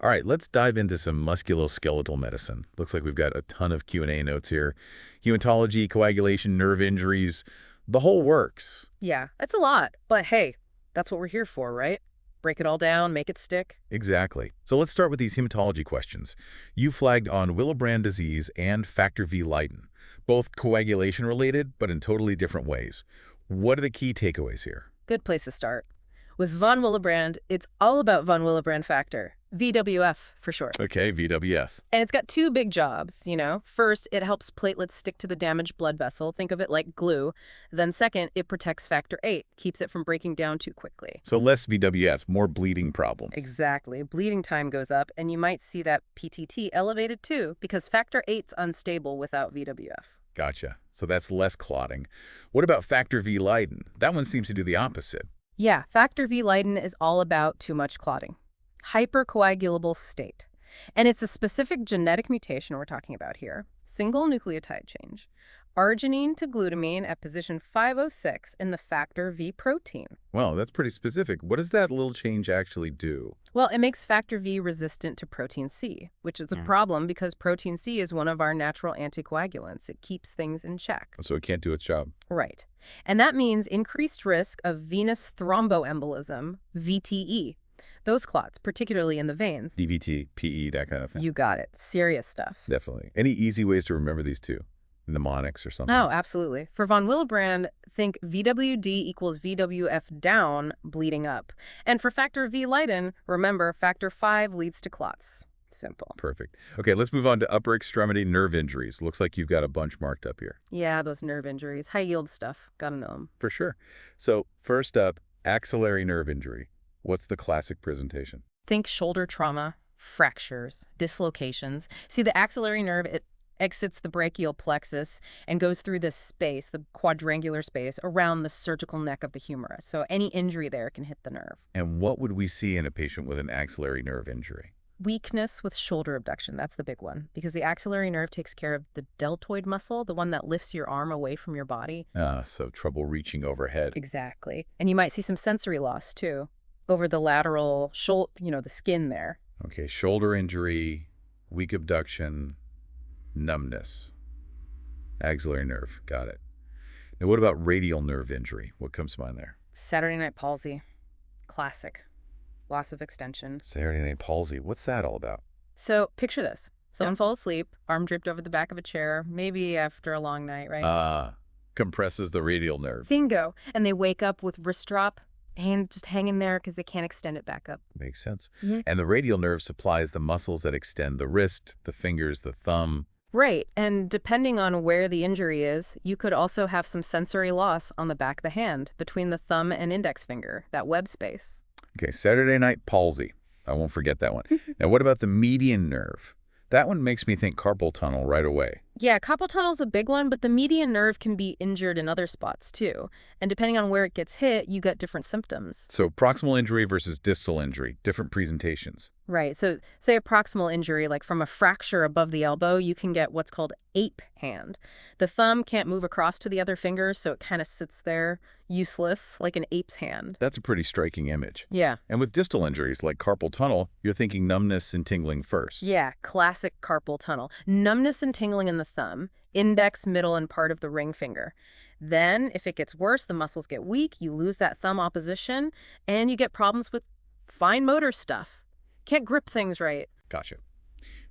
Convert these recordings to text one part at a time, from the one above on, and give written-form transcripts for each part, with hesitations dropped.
All right, let's dive into some musculoskeletal medicine. Looks like we've got a ton of Q&A notes here. Hematology, coagulation, nerve injuries, the whole works. Yeah, it's a lot, but hey, that's what we're here for, right? Break it all down, make it stick. Exactly. So let's start with these hematology questions. You flagged on Willebrand disease and factor V Leiden, both coagulation related, but in totally different ways. What are the key takeaways here? Good place to start. With von Willebrand, it's all about von Willebrand factor, VWF for short. Okay, VWF. And it's got two big jobs. First, it helps platelets stick to the damaged blood vessel. Think of it like glue. Then second, it protects factor VIII, keeps it from breaking down too quickly. So less VWF, more bleeding problems. Exactly. Bleeding time goes up, and you might see that PTT elevated too, because factor VIII's unstable without VWF. Gotcha. So that's less clotting. What about factor V Leiden? That one seems to do the opposite. Yeah, factor V Leiden is all about too much clotting. Hypercoagulable state. And it's a specific genetic mutation we're talking about here. Single nucleotide change. Arginine to glutamine at position 506 in the factor V protein. Well, that's pretty specific. What does that little change actually do? Well, it makes factor V resistant to protein C, which is a problem because protein C is one of our natural anticoagulants. It keeps things in check. So it can't do its job. Right. And that means increased risk of venous thromboembolism, VTE. Those clots, particularly in the veins. DVT, PE, that kind of thing. You got it. Serious stuff. Definitely. Any easy ways to remember these two? Mnemonics or something? Oh, absolutely. For von Willebrand, think VWD equals VWF down, bleeding up. And for factor V Leiden, remember, factor V leads to clots. Simple. Perfect. Okay, let's move on to upper extremity nerve injuries. Looks like you've got a bunch marked up here. Yeah, those nerve injuries. High-yield stuff. Gotta know them. For sure. So first up, axillary nerve injury. What's the classic presentation? Think shoulder trauma, fractures, dislocations. See, the axillary nerve, it exits the brachial plexus and goes through this space, the quadrangular space, around the surgical neck of the humerus. So any injury there can hit the nerve. And what would we see in a patient with an axillary nerve injury? Weakness with shoulder abduction, that's the big one, because the axillary nerve takes care of the deltoid muscle, the one that lifts your arm away from your body. So trouble reaching overhead. Exactly. And you might see some sensory loss, too, over the lateral shoulder, the skin there. Okay, shoulder injury, weak abduction, numbness. Axillary nerve, got it. Now what about radial nerve injury? What comes to mind there? Saturday night palsy, classic. Loss of extension. Saturday night palsy, what's that all about? So picture this. Someone falls asleep, arm draped over the back of a chair, maybe after a long night, right? Compresses the radial nerve. Bingo. And they wake up with wrist drop, hand just hanging there because they can't extend it back up. Makes sense. Mhm. And the radial nerve supplies the muscles that extend the wrist, the fingers, the thumb. Right. And depending on where the injury is, you could also have some sensory loss on the back of the hand between the thumb and index finger, that web space. Okay, Saturday night palsy. I won't forget that one. Now, what about the median nerve? That one makes me think carpal tunnel right away. Yeah, carpal tunnel's a big one, but the median nerve can be injured in other spots too. And depending on where it gets hit, you get different symptoms. So proximal injury versus distal injury, different presentations. Right. So say a proximal injury, like from a fracture above the elbow, you can get what's called ape hand. The thumb can't move across to the other finger, so it kind of sits there useless, like an ape's hand. That's a pretty striking image. Yeah. And with distal injuries like carpal tunnel, you're thinking numbness and tingling first. Yeah, classic carpal tunnel. Numbness and tingling in the thumb, index, middle, and part of the ring finger. Then, if it gets worse, the muscles get weak, you lose that thumb opposition, and you get problems with fine motor stuff. Can't grip things right. Gotcha.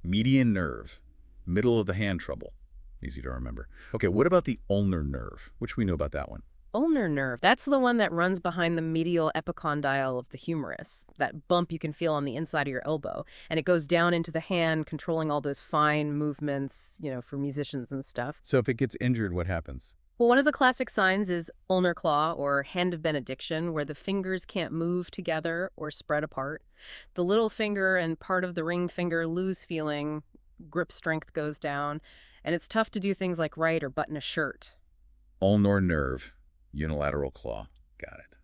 Median nerve, middle of the hand trouble. Easy to remember. Okay, what about the ulnar nerve? Which we know about that one. Ulnar nerve, that's the one that runs behind the medial epicondyle of the humerus, that bump you can feel on the inside of your elbow. And it goes down into the hand, controlling all those fine movements, for musicians and stuff. So if it gets injured, what happens? Well, one of the classic signs is ulnar claw, or hand of benediction, where the fingers can't move together or spread apart. The little finger and part of the ring finger lose feeling, grip strength goes down, and it's tough to do things like write or button a shirt. Ulnar nerve, unilateral claw. Got it.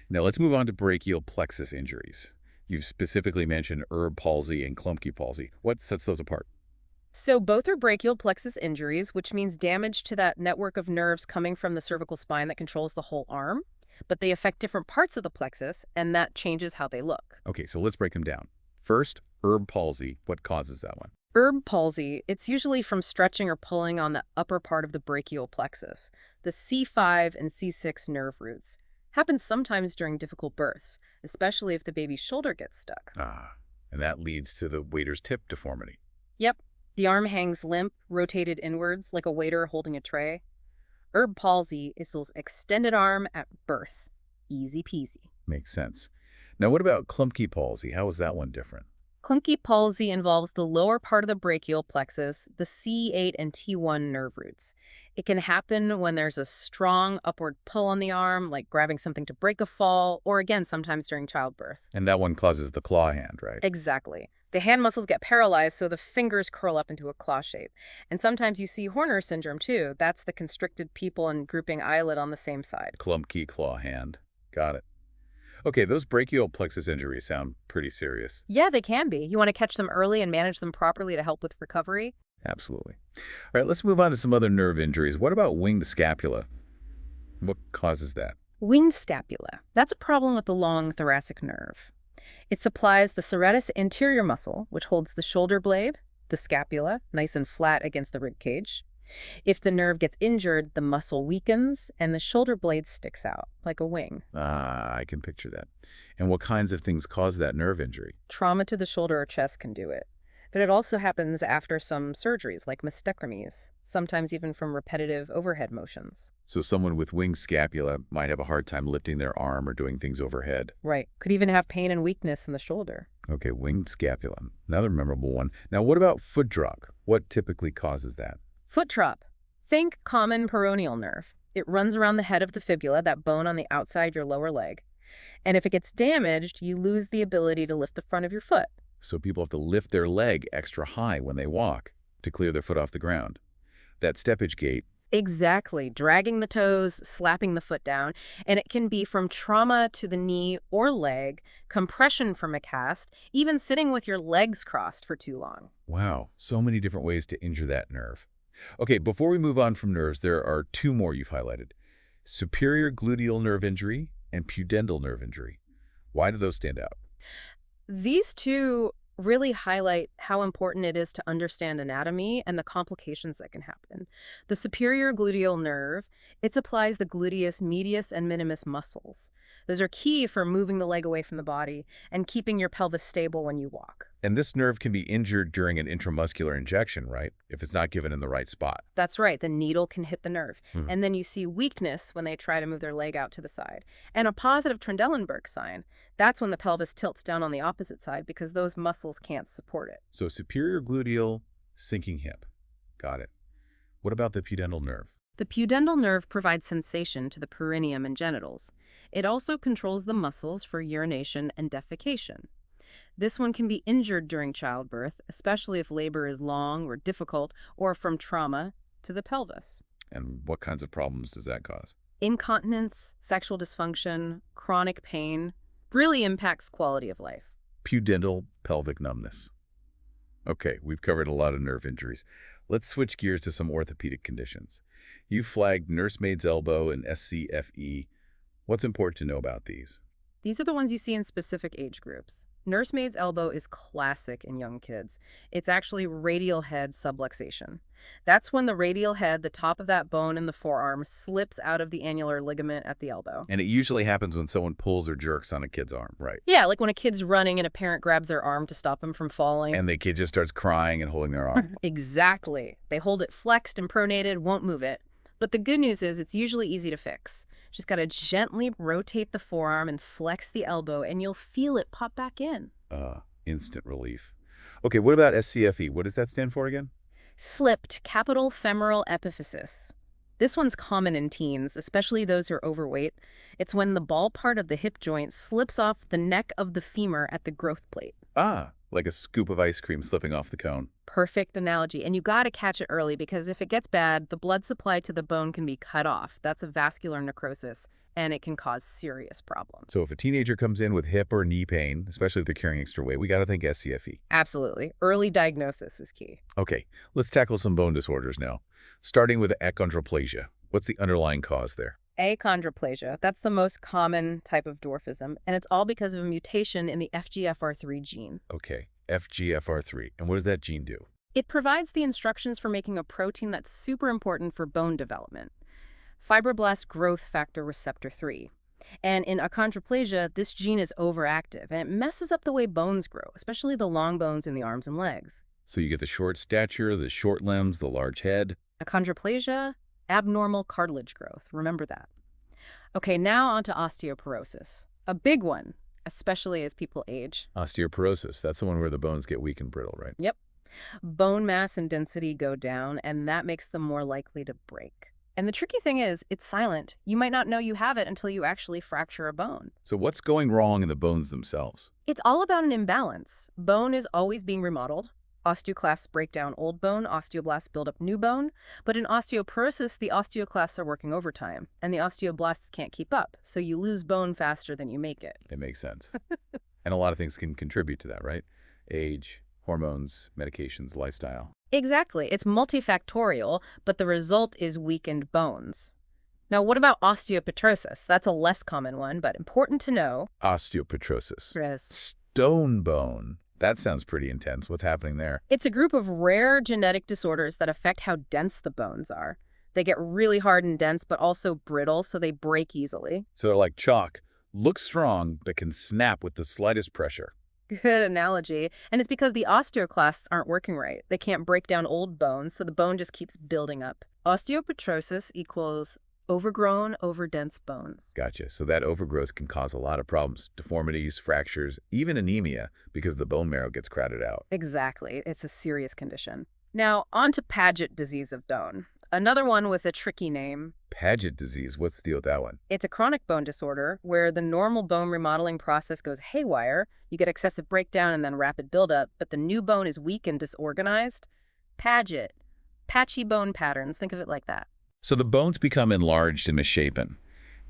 Now let's move on to brachial plexus injuries. You've specifically mentioned Erb palsy and Klumpke palsy. What sets those apart? So both are brachial plexus injuries, which means damage to that network of nerves coming from the cervical spine that controls the whole arm. But they affect different parts of the plexus, and that changes how they look. Okay, so let's break them down. First, herb palsy. What causes that one? Herb palsy, it's usually from stretching or pulling on the upper part of the brachial plexus, the C5 and C6 nerve roots. Happens sometimes during difficult births, especially if the baby's shoulder gets stuck. Ah, and that leads to the waiter's tip deformity. Yep, the arm hangs limp, rotated inwards like a waiter holding a tray. Herb palsy is those extended arm at birth. Easy peasy. Makes sense. Now, what about clumsy palsy? How is that one different? Clunky palsy involves the lower part of the brachial plexus, the C8 and T1 nerve roots. It can happen when there's a strong upward pull on the arm, like grabbing something to break a fall, or again, sometimes during childbirth. And that one causes the claw hand, right? Exactly. The hand muscles get paralyzed, so the fingers curl up into a claw shape. And sometimes you see Horner syndrome, too. That's the constricted pupil and grouping eyelid on the same side. Clumsy claw hand. Got it. Okay, those brachial plexus injuries sound pretty serious. Yeah, they can be. You want to catch them early and manage them properly to help with recovery? Absolutely. All right, let's move on to some other nerve injuries. What about winged scapula? What causes that? Winged scapula. That's a problem with the long thoracic nerve. It supplies the serratus anterior muscle, which holds the shoulder blade, the scapula, nice and flat against the rib cage. If the nerve gets injured, the muscle weakens and the shoulder blade sticks out like a wing. Ah, I can picture that. And what kinds of things cause that nerve injury? Trauma to the shoulder or chest can do it. But it also happens after some surgeries like mastectomies, sometimes even from repetitive overhead motions. So someone with winged scapula might have a hard time lifting their arm or doing things overhead. Right. Could even have pain and weakness in the shoulder. Okay, winged scapula. Another memorable one. Now, what about foot drop? What typically causes that? Foot drop. Think common peroneal nerve. It runs around the head of the fibula, that bone on the outside your lower leg. And if it gets damaged, you lose the ability to lift the front of your foot. So people have to lift their leg extra high when they walk to clear their foot off the ground. That steppage gait. Exactly. Dragging the toes, slapping the foot down. And it can be from trauma to the knee or leg, compression from a cast, even sitting with your legs crossed for too long. Wow, so many different ways to injure that nerve. Okay, before we move on from nerves, there are two more you've highlighted. Superior gluteal nerve injury and pudendal nerve injury. Why do those stand out? These two really highlight how important it is to understand anatomy and the complications that can happen. The superior gluteal nerve, it supplies the gluteus medius and minimus muscles. Those are key for moving the leg away from the body and keeping your pelvis stable when you walk. And this nerve can be injured during an intramuscular injection, right? If it's not given in the right spot. That's right, the needle can hit the nerve. Hmm. And then you see weakness when they try to move their leg out to the side. And a positive Trendelenburg sign, that's when the pelvis tilts down on the opposite side because those muscles can't support it. So superior gluteal, sinking hip. Got it. What about the pudendal nerve? The pudendal nerve provides sensation to the perineum and genitals. It also controls the muscles for urination and defecation. This one can be injured during childbirth, especially if labor is long or difficult, or from trauma to the pelvis. And what kinds of problems does that cause? Incontinence, sexual dysfunction, chronic pain really impacts quality of life. Pudendal pelvic numbness. Okay, we've covered a lot of nerve injuries. Let's switch gears to some orthopedic conditions. You flagged nursemaid's elbow and SCFE. What's important to know about these? These are the ones you see in specific age groups. Nursemaid's elbow is classic in young kids. It's actually radial head subluxation. That's when the radial head, the top of that bone in the forearm, slips out of the annular ligament at the elbow. And it usually happens when someone pulls or jerks on a kid's arm, right? Yeah, like when a kid's running and a parent grabs their arm to stop him from falling. And the kid just starts crying and holding their arm. Exactly. They hold it flexed and pronated, won't move it. But the good news is it's usually easy to fix. Just got to gently rotate the forearm and flex the elbow, and you'll feel it pop back in. Instant relief. Okay, what about SCFE? What does that stand for again? Slipped capital femoral epiphysis. This one's common in teens, especially those who are overweight. It's when the ball part of the hip joint slips off the neck of the femur at the growth plate. Ah, like a scoop of ice cream slipping off the cone. Perfect analogy. And you got to catch it early because if it gets bad, the blood supply to the bone can be cut off. That's a vascular necrosis, and it can cause serious problems. So if a teenager comes in with hip or knee pain, especially if they're carrying extra weight, we got to think SCFE. Absolutely. Early diagnosis is key. Okay, let's tackle some bone disorders now. Starting with achondroplasia. What's the underlying cause there? Achondroplasia. That's the most common type of dwarfism, and it's all because of a mutation in the FGFR3 gene. Okay, FGFR3. And what does that gene do? It provides the instructions for making a protein that's super important for bone development, fibroblast growth factor receptor 3. And in achondroplasia, this gene is overactive, and it messes up the way bones grow, especially the long bones in the arms and legs. So you get the short stature, the short limbs, the large head. Achondroplasia, abnormal cartilage growth. Remember that. Okay, now on to osteoporosis. A big one, especially as people age. Osteoporosis, that's the one where the bones get weak and brittle, right? Yep. Bone mass and density go down, and that makes them more likely to break. And the tricky thing is, it's silent. You might not know you have it until you actually fracture a bone. So what's going wrong in the bones themselves? It's all about an imbalance. Bone is always being remodeled. Osteoclasts break down old bone, osteoblasts build up new bone. But in osteoporosis, the osteoclasts are working overtime, and the osteoblasts can't keep up, so you lose bone faster than you make it. It makes sense. And a lot of things can contribute to that, right? Age, hormones, medications, lifestyle. Exactly. It's multifactorial, but the result is weakened bones. Now, what about osteopetrosis? That's a less common one, but important to know. Osteopetrosis. Yes. Stone bone. That sounds pretty intense. What's happening there? It's a group of rare genetic disorders that affect how dense the bones are. They get really hard and dense, but also brittle, so they break easily. So they're like chalk, look strong, but can snap with the slightest pressure. Good analogy. And it's because the osteoclasts aren't working right. They can't break down old bones, so the bone just keeps building up. Osteopetrosis equals overgrown, overdense bones. Gotcha. So that overgrowth can cause a lot of problems, deformities, fractures, even anemia, because the bone marrow gets crowded out. Exactly. It's a serious condition. Now, on to Paget disease of Down. Another one with a tricky name. Paget disease, what's the deal with that one? It's a chronic bone disorder where the normal bone remodeling process goes haywire. You get excessive breakdown and then rapid buildup, but the new bone is weak and disorganized. Paget. Patchy bone patterns. Think of it like that. So the bones become enlarged and misshapen,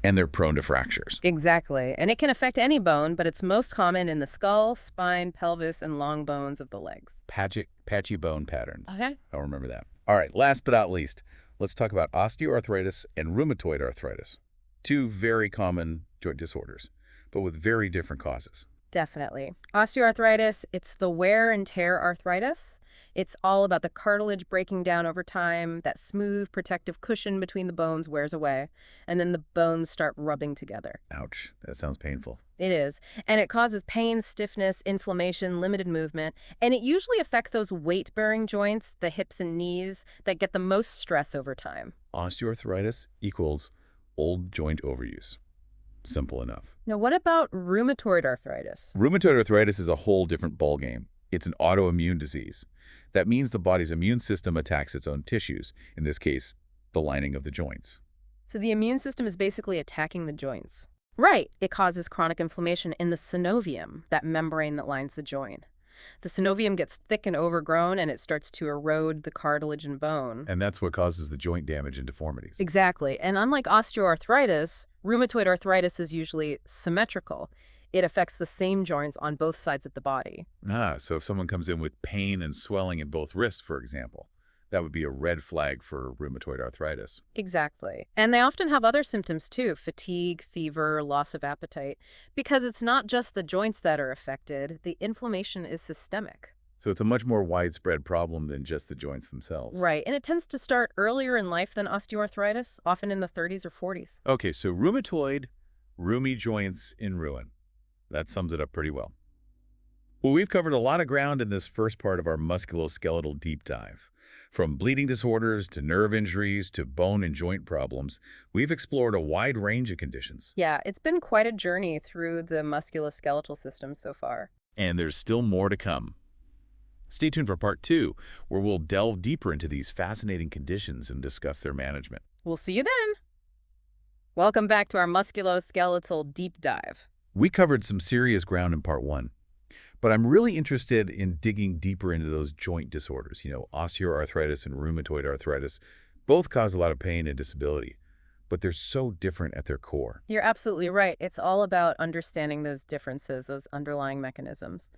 and they're prone to fractures. Exactly. And it can affect any bone, but it's most common in the skull, spine, pelvis, and long bones of the legs. Patchy bone patterns. Okay. I'll remember that. All right, last but not least, let's talk about osteoarthritis and rheumatoid arthritis. Two very common joint disorders, but with very different causes. Definitely. Osteoarthritis, it's the wear and tear arthritis. It's all about the cartilage breaking down over time. That smooth protective cushion between the bones wears away, and then the bones start rubbing together. Ouch, that sounds painful. It is. And it causes pain, stiffness, inflammation, limited movement. And it usually affects those weight-bearing joints, the hips and knees, that get the most stress over time. Osteoarthritis equals old joint overuse. Simple enough. Now, what about rheumatoid arthritis? Rheumatoid arthritis is a whole different ballgame. It's an autoimmune disease. That means the body's immune system attacks its own tissues, in this case, the lining of the joints. So the immune system is basically attacking the joints. Right. It causes chronic inflammation in the synovium, that membrane that lines the joint. The synovium gets thick and overgrown, and it starts to erode the cartilage and bone. And that's what causes the joint damage and deformities. Exactly. And unlike osteoarthritis, rheumatoid arthritis is usually symmetrical. It affects the same joints on both sides of the body. So if someone comes in with pain and swelling in both wrists, for example, that would be a red flag for rheumatoid arthritis. Exactly. And they often have other symptoms too, fatigue, fever, loss of appetite, because it's not just the joints that are affected, the inflammation is systemic. So it's a much more widespread problem than just the joints themselves. Right, and it tends to start earlier in life than osteoarthritis, often in the 30s or 40s. Okay, so rheumatoid, roomy joints in ruin. That sums it up pretty well. Well, we've covered a lot of ground in this first part of our musculoskeletal deep dive. From bleeding disorders to nerve injuries to bone and joint problems, we've explored a wide range of conditions. Yeah, it's been quite a journey through the musculoskeletal system so far. And there's still more to come. Stay tuned for part 2, where we'll delve deeper into these fascinating conditions and discuss their management. We'll see you then. Welcome back to our musculoskeletal deep dive. We covered some serious ground in part 1, but I'm really interested in digging deeper into those joint disorders. Osteoarthritis and rheumatoid arthritis both cause a lot of pain and disability, but they're so different at their core. You're absolutely right. It's all about understanding those differences, those underlying mechanisms.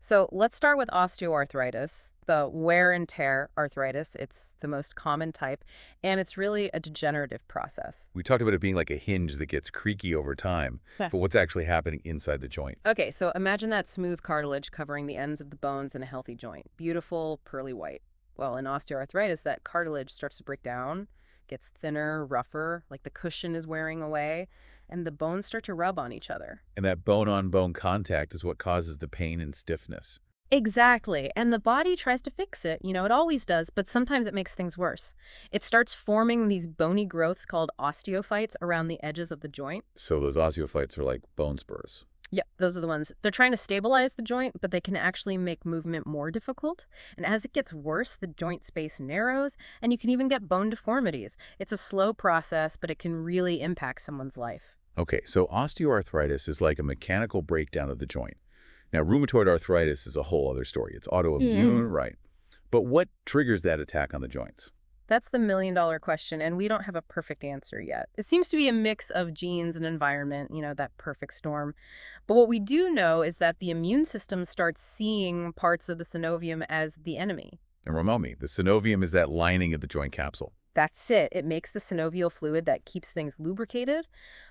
So let's start with osteoarthritis, the wear and tear arthritis. It's the most common type, and it's really a degenerative process. We talked about it being like a hinge that gets creaky over time, Huh. but what's actually happening inside the joint? Okay, so imagine that smooth cartilage covering the ends of the bones in a healthy joint. Beautiful, pearly white. Well, in osteoarthritis, that cartilage starts to break down, gets thinner, rougher, like the cushion is wearing away, and the bones start to rub on each other. And that bone-on-bone contact is what causes the pain and stiffness. Exactly. And the body tries to fix it. It always does, but sometimes it makes things worse. It starts forming these bony growths called osteophytes around the edges of the joint. So those osteophytes are like bone spurs. Yeah, those are the ones. They're trying to stabilize the joint, but they can actually make movement more difficult. And as it gets worse, the joint space narrows, and you can even get bone deformities. It's a slow process, but it can really impact someone's life. Okay, so osteoarthritis is like a mechanical breakdown of the joint. Now, rheumatoid arthritis is a whole other story. It's autoimmune, right? But what triggers that attack on the joints? That's the million-dollar question, and we don't have a perfect answer yet. It seems to be a mix of genes and environment, that perfect storm. But what we do know is that the immune system starts seeing parts of the synovium as the enemy. And remind me, the synovium is that lining of the joint capsule. That's it. It makes the synovial fluid that keeps things lubricated.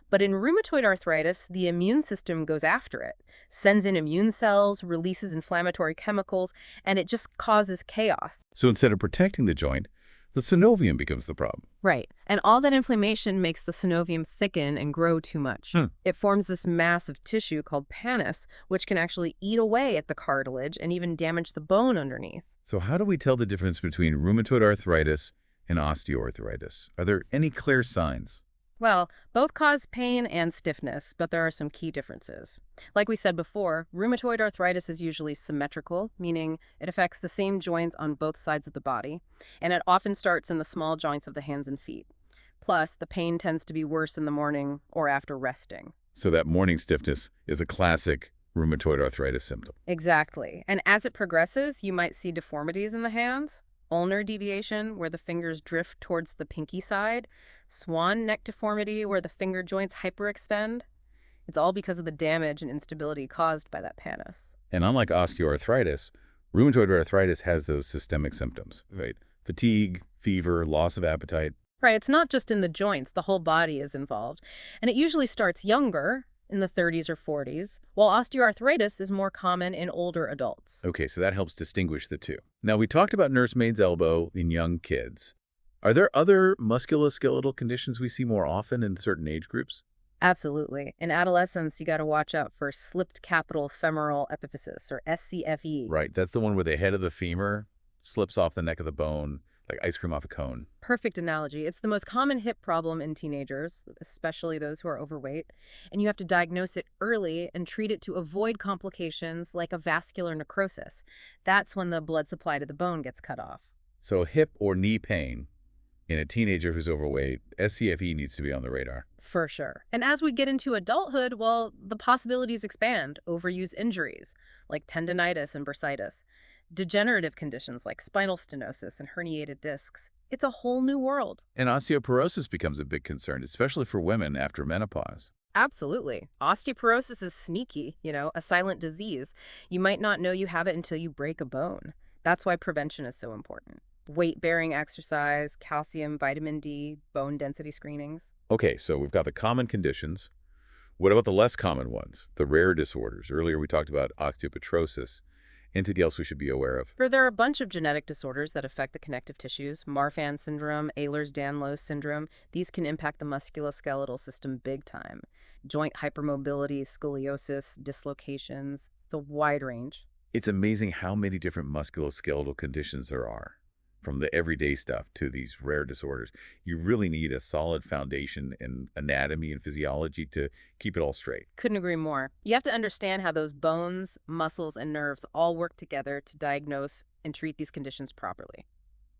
But in rheumatoid arthritis, the immune system goes after it, sends in immune cells, releases inflammatory chemicals, and it just causes chaos. So instead of protecting the joint, the synovium becomes the problem. Right. And all that inflammation makes the synovium thicken and grow too much. It forms this mass of tissue called pannus, which can actually eat away at the cartilage and even damage the bone underneath. So how do we tell the difference between rheumatoid arthritis and osteoarthritis? Are there any clear signs? Well, both cause pain and stiffness, but there are some key differences. Like we said before, rheumatoid arthritis is usually symmetrical, meaning it affects the same joints on both sides of the body, and it often starts in the small joints of the hands and feet. Plus, the pain tends to be worse in the morning or after resting. So that morning stiffness is a classic rheumatoid arthritis symptom. Exactly. And as it progresses, you might see deformities in the hands, ulnar deviation, where the fingers drift towards the pinky side, swan neck deformity, where the finger joints hyperextend. It's all because of the damage and instability caused by that pannus. And unlike osteoarthritis, rheumatoid arthritis has those systemic symptoms, right? Fatigue, fever, loss of appetite. Right, it's not just in the joints, the whole body is involved. And it usually starts younger, in the 30s or 40s, while osteoarthritis is more common in older adults. Okay, so that helps distinguish the two. Now, we talked about nursemaid's elbow in young kids. Are there other musculoskeletal conditions we see more often in certain age groups? Absolutely. In adolescence, you got to watch out for slipped capital femoral epiphysis, or SCFE. Right, that's the one where the head of the femur slips off the neck of the bone, like ice cream off a cone. Perfect analogy. It's the most common hip problem in teenagers, especially those who are overweight. And you have to diagnose it early and treat it to avoid complications like a vascular necrosis. That's when the blood supply to the bone gets cut off. So hip or knee pain in a teenager who's overweight, SCFE needs to be on the radar. For sure. And as we get into adulthood, well, the possibilities expand. Overuse injuries like tendinitis and bursitis, degenerative conditions like spinal stenosis and herniated discs. It's a whole new world. And osteoporosis becomes a big concern, especially for women after menopause. Absolutely. Osteoporosis is sneaky, a silent disease. You might not know you have it until you break a bone. That's why prevention is so important. Weight-bearing exercise, calcium, vitamin D, bone density screenings. Okay, so we've got the common conditions. What about the less common ones, the rare disorders? Earlier we talked about osteopetrosis. Anything else we should be aware of? There are a bunch of genetic disorders that affect the connective tissues. Marfan syndrome, Ehlers-Danlos syndrome. These can impact the musculoskeletal system big time. Joint hypermobility, scoliosis, dislocations. It's a wide range. It's amazing how many different musculoskeletal conditions there are, from the everyday stuff to these rare disorders. You really need a solid foundation in anatomy and physiology to keep it all straight. Couldn't agree more. You have to understand how those bones, muscles, and nerves all work together to diagnose and treat these conditions properly.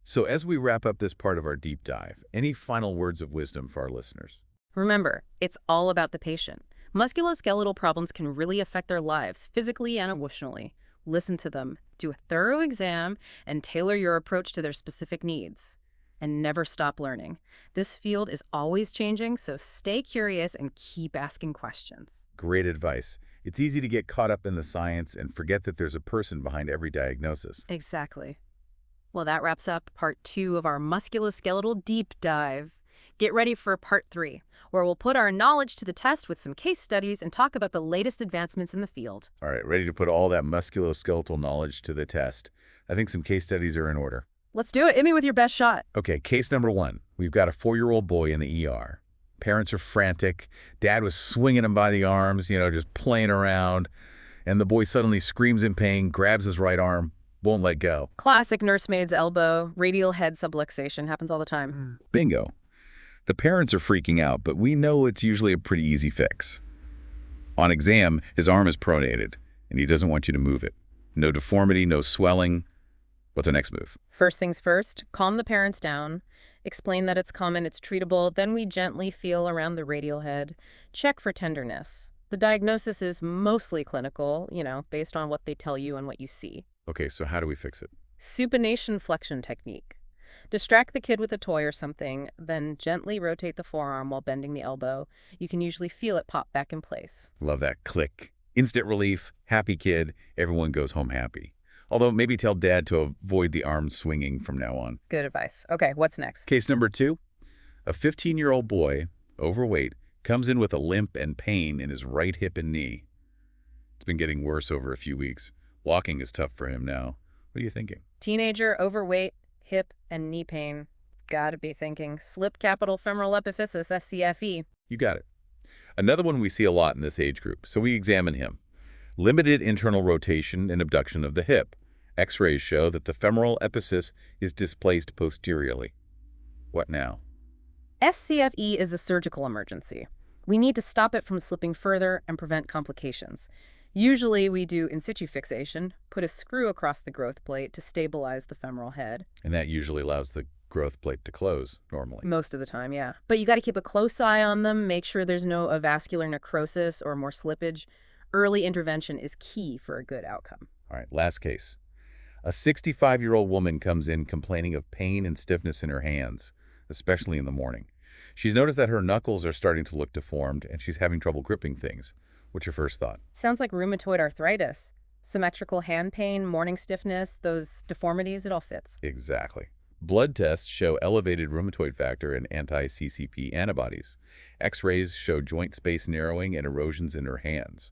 So as we wrap up this part of our deep dive, any final words of wisdom for our listeners? Remember, it's all about the patient. Musculoskeletal problems can really affect their lives, physically and emotionally. Listen to them, do a thorough exam, and tailor your approach to their specific needs. And never stop learning. This field is always changing, so stay curious and keep asking questions. Great advice. It's easy to get caught up in the science and forget that there's a person behind every diagnosis. Exactly. Well, that wraps up part 2 of our musculoskeletal deep dive. Get ready for part 3, where we'll put our knowledge to the test with some case studies and talk about the latest advancements in the field. All right, ready to put all that musculoskeletal knowledge to the test. I think some case studies are in order. Let's do it. Hit me with your best shot. Okay, case number 1. We've got a 4-year-old boy in the ER. Parents are frantic. Dad was swinging him by the arms, just playing around. And the boy suddenly screams in pain, grabs his right arm, won't let go. Classic nursemaid's elbow, radial head subluxation. Happens all the time. Bingo. The parents are freaking out, but we know it's usually a pretty easy fix. On exam, his arm is pronated, and he doesn't want you to move it. No deformity, no swelling. What's our next move? First things first, calm the parents down. Explain that it's common, it's treatable. Then we gently feel around the radial head. Check for tenderness. The diagnosis is mostly clinical, based on what they tell you and what you see. Okay, so how do we fix it? Supination flexion technique. Distract the kid with a toy or something, then gently rotate the forearm while bending the elbow. You can usually feel it pop back in place. Love that click. Instant relief, happy kid, everyone goes home happy. Although maybe tell Dad to avoid the arm swinging from now on. Good advice. Okay, what's next? Case number 2. A 15-year-old boy, overweight, comes in with a limp and pain in his right hip and knee. It's been getting worse over a few weeks. Walking is tough for him now. What are you thinking? Teenager, overweight, hip and knee pain. Gotta be thinking slip capital femoral epiphysis, SCFE. You got it. Another one we see a lot in this age group, so we examine him. Limited internal rotation and abduction of the hip. X-rays show that the femoral epiphysis is displaced posteriorly. What now? SCFE is a surgical emergency. We need to stop it from slipping further and prevent complications. Usually we do in situ fixation, put a screw across the growth plate to stabilize the femoral head. And that usually allows the growth plate to close normally. Most of the time, yeah. But you got to keep a close eye on them, make sure there's no avascular necrosis or more slippage. Early intervention is key for a good outcome. All right, last case. A 65-year-old woman comes in complaining of pain and stiffness in her hands, especially in the morning. She's noticed that her knuckles are starting to look deformed and she's having trouble gripping things. What's your first thought? Sounds like rheumatoid arthritis. Symmetrical hand pain, morning stiffness, those deformities, it all fits. Exactly. Blood tests show elevated rheumatoid factor and anti-CCP antibodies. X-rays show joint space narrowing and erosions in her hands.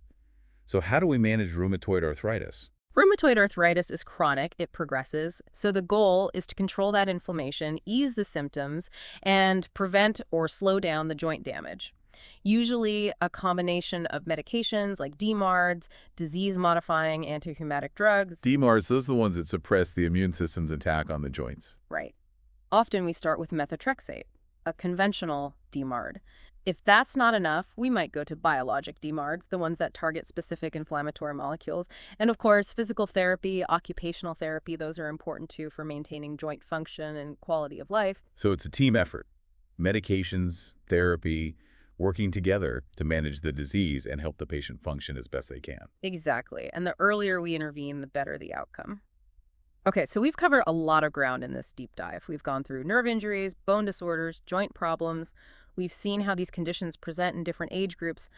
So how do we manage rheumatoid arthritis? Rheumatoid arthritis is chronic, it progresses, so the goal is to control that inflammation, ease the symptoms, and prevent or slow down the joint damage. Usually a combination of medications like DMARDs, disease-modifying anti-rheumatic drugs. DMARDs, those are the ones that suppress the immune system's attack on the joints. Right. Often we start with methotrexate, a conventional DMARD. If that's not enough, we might go to biologic DMARDs, the ones that target specific inflammatory molecules. And of course, physical therapy, occupational therapy, those are important too for maintaining joint function and quality of life. So it's a team effort. Medications, therapy, working together to manage the disease and help the patient function as best they can. Exactly. And the earlier we intervene, the better the outcome. Okay, so we've covered a lot of ground in this deep dive. We've gone through nerve injuries, bone disorders, joint problems. We've seen how these conditions present in different age groups,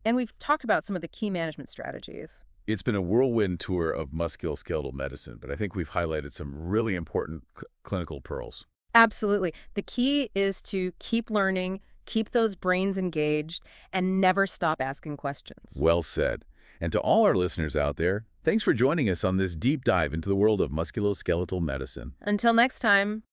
and we've talked about some of the key management strategies. It's been a whirlwind tour of musculoskeletal medicine, but I think we've highlighted some really important clinical pearls. Absolutely. The key is to keep learning, keep those brains engaged, and never stop asking questions. Well said. And to all our listeners out there, thanks for joining us on this deep dive into the world of musculoskeletal medicine. Until next time.